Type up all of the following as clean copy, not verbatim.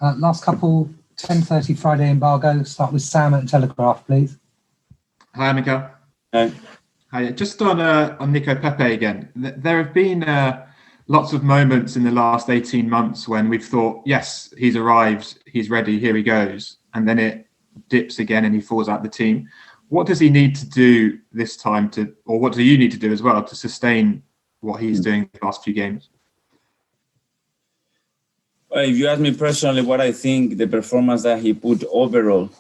Last couple, 10:30 Friday embargo. Start with Sam at Telegraph, please. Hi, Mikel. Hi. Just on Nico Pepe again. There have been lots of moments in the last 18 months when we've thought, yes, he's arrived, he's ready, here he goes. And then it dips again and he falls out the team. What does he need to do this time or what do you need to do as well to sustain what he's doing the last few games? Well, if you ask me personally what I think the performance that he put overall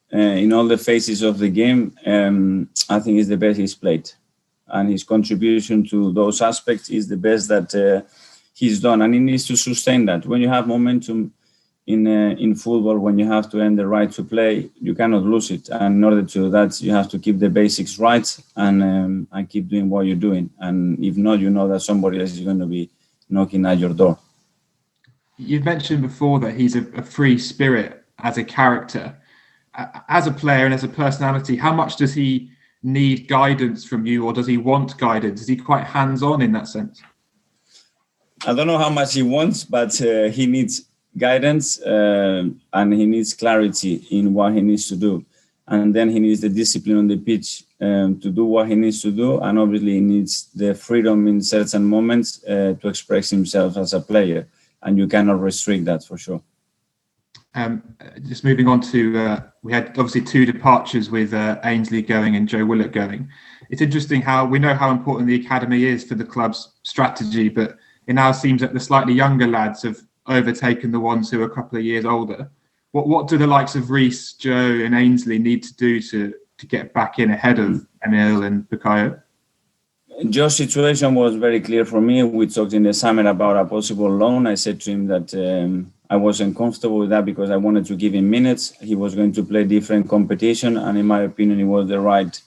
in all the phases of the game, I think is the best he's played. And his contribution to those aspects is the best that he's done. And he needs to sustain that. When you have momentum in football, when you have to earn the right to play, you cannot lose it. And in order to do that, you have to keep the basics right and keep doing what you're doing. And if not, you know that somebody else is going to be knocking at your door. You've mentioned before that he's a free spirit as a character. As a player and as a personality, how much does he need guidance from you, or does he want guidance? Is he quite hands-on in that sense? I don't know how much he wants, but he needs guidance and he needs clarity in what he needs to do. And then he needs the discipline on the pitch to do what he needs to do. And obviously he needs the freedom in certain moments to express himself as a player. And you cannot restrict that for sure. Just moving on to, we had obviously two departures with Ainsley going and Joe Willock going. It's interesting how we know how important the academy is for the club's strategy, but it now seems that the slightly younger lads have overtaken the ones who are a couple of years older. What do the likes of Reece, Joe and Ainsley need to do to get back in ahead of Emil and Bukayo? Joe's situation was very clear for me. We talked in the summer about a possible loan. I said to him that I wasn't comfortable with that because I wanted to give him minutes. He was going to play different competition, and in my opinion, it was the right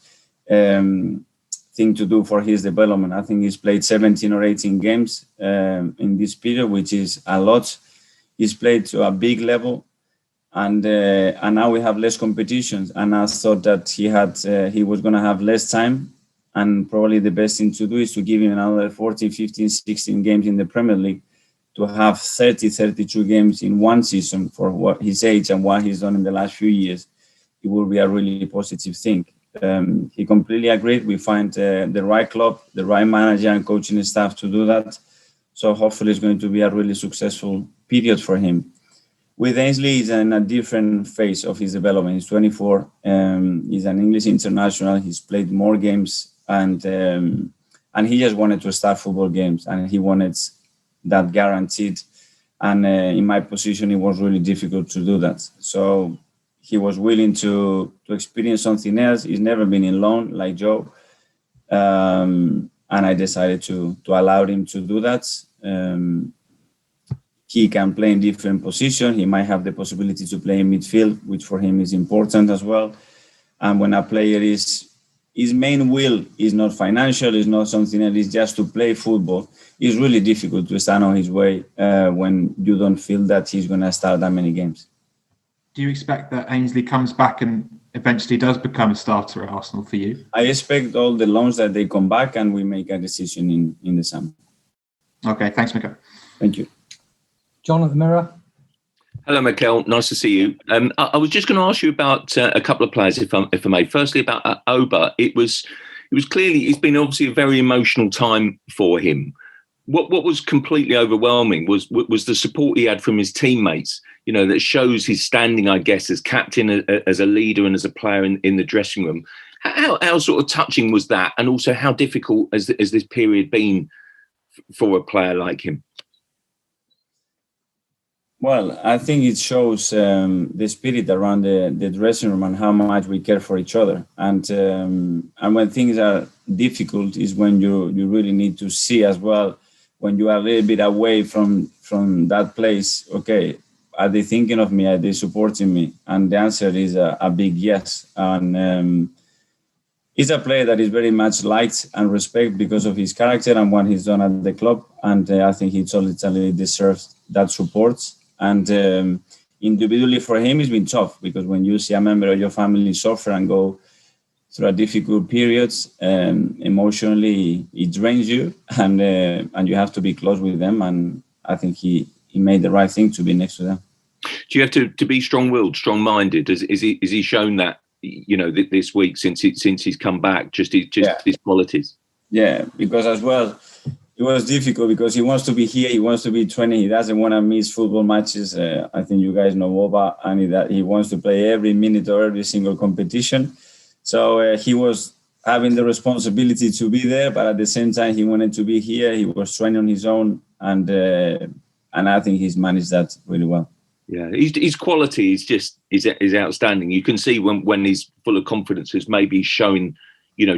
thing to do for his development. I think he's played 17 or 18 games in this period, which is a lot. He's played to a big level, and now we have less competitions. And I thought that he was going to have less time. And probably the best thing to do is to give him another 14, 15, 16 games in the Premier League to have 30, 32 games in one season for what his age and what he's done in the last few years. It will be a really positive thing. He completely agreed. We find the right club, the right manager and coaching staff to do that. So hopefully it's going to be a really successful period for him. With Ainsley, he's in a different phase of his development. He's 24. He's an English international. He's played more games. And he just wanted to start football games, and he wanted that guaranteed. And in my position, it was really difficult to do that. So he was willing to experience something else. He's never been in loan like Joe. And I decided to allow him to do that. He can play in different positions. He might have the possibility to play in midfield, which for him is important as well. And when a player his main will is not financial, is not something else, it's just to play football. It's really difficult to stand on his way when you don't feel that he's going to start that many games. Do you expect that Ainsley comes back and eventually does become a starter at Arsenal for you? I expect all the loans that they come back and we make a decision in the summer. Okay, thanks, Mikel. Thank you. John at the Mirror. Hello, Mikel. Nice to see you. I was just going to ask you about a couple of players, if I may. Firstly, about Oba. It was clearly, it's been obviously a very emotional time for him. What was completely overwhelming was the support he had from his teammates. You know, that shows his standing, I guess, as captain, as a leader, and as a player in the dressing room. How sort of touching was that, and also how difficult has this period been for a player like him? Well, I think it shows the spirit around the dressing room and how much we care for each other. And when things are difficult is when you really need to see as well, when you are a little bit away from that place, okay, are they thinking of me? Are they supporting me? And the answer is a big yes. And he's a player that is very much liked and respected because of his character and what he's done at the club. And I think he totally deserves that support. And individually for him, it's been tough because when you see a member of your family suffer and go through a difficult periods, emotionally it drains you, and you have to be close with them. And I think he made the right thing to be next to them. Do you have to be strong-willed, strong-minded? Is he shown that, this week since he's come back? Just his qualities. Yeah, because as well, it was difficult because he wants to be here. He wants to be training. He doesn't want to miss football matches. I think you guys know Boba, and that he wants to play every minute or every single competition. So he was having the responsibility to be there, but at the same time, he wanted to be here. He was training on his own, and I think he's managed that really well. Yeah, his quality is outstanding. You can see when he's full of confidence, is maybe showing,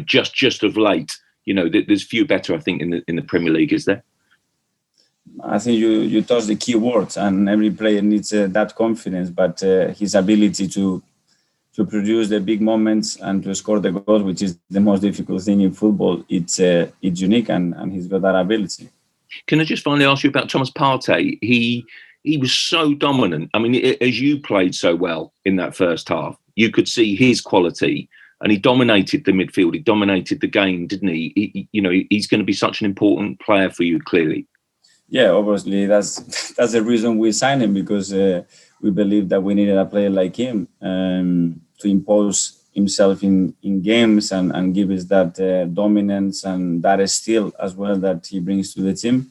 just of late. There's few better, I think, in the Premier League, is there? I think you touched the key words, and every player needs that confidence. But his ability to produce the big moments and to score the goals, which is the most difficult thing in football, it's unique, and he's got that ability. Can I just finally ask you about Thomas Partey? He was so dominant. I mean, as you played so well in that first half, you could see his quality. And he dominated the midfield. He dominated the game, didn't he? He's going to be such an important player for you, clearly. Yeah, obviously that's the reason we signed him, because we believe that we needed a player like him to impose himself in games and give us that dominance and that skill as well that he brings to the team.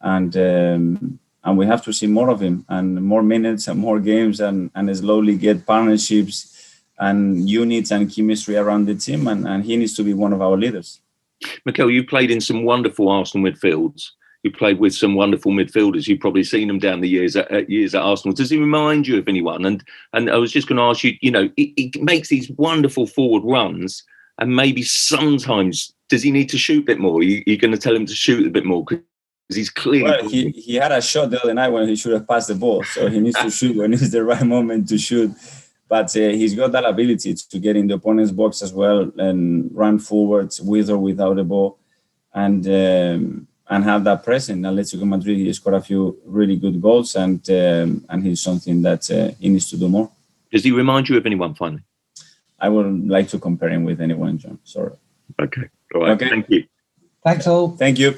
And we have to see more of him, and more minutes and more games, and slowly get partnerships and units and chemistry around the team, and he needs to be one of our leaders. Mikel, you played in some wonderful Arsenal midfields. You played with some wonderful midfielders. You've probably seen them down the years at Arsenal. Does he remind you of anyone? And I was just going to ask you, it makes these wonderful forward runs, and maybe sometimes does he need to shoot a bit more? You're going to tell him to shoot a bit more because he's clearly... Well, he had a shot the other night when he should have passed the ball, so he needs to shoot when it's the right moment to shoot. But he's got that ability to get in the opponent's box as well and run forwards with or without the ball, and have that presence. Atletico Madrid, he scored a few really good goals, and he's something that he needs to do more. Does he remind you of anyone, finally? I wouldn't like to compare him with anyone, John. Sorry. Okay. All right. Okay. Thank you. Thanks all. Thank you.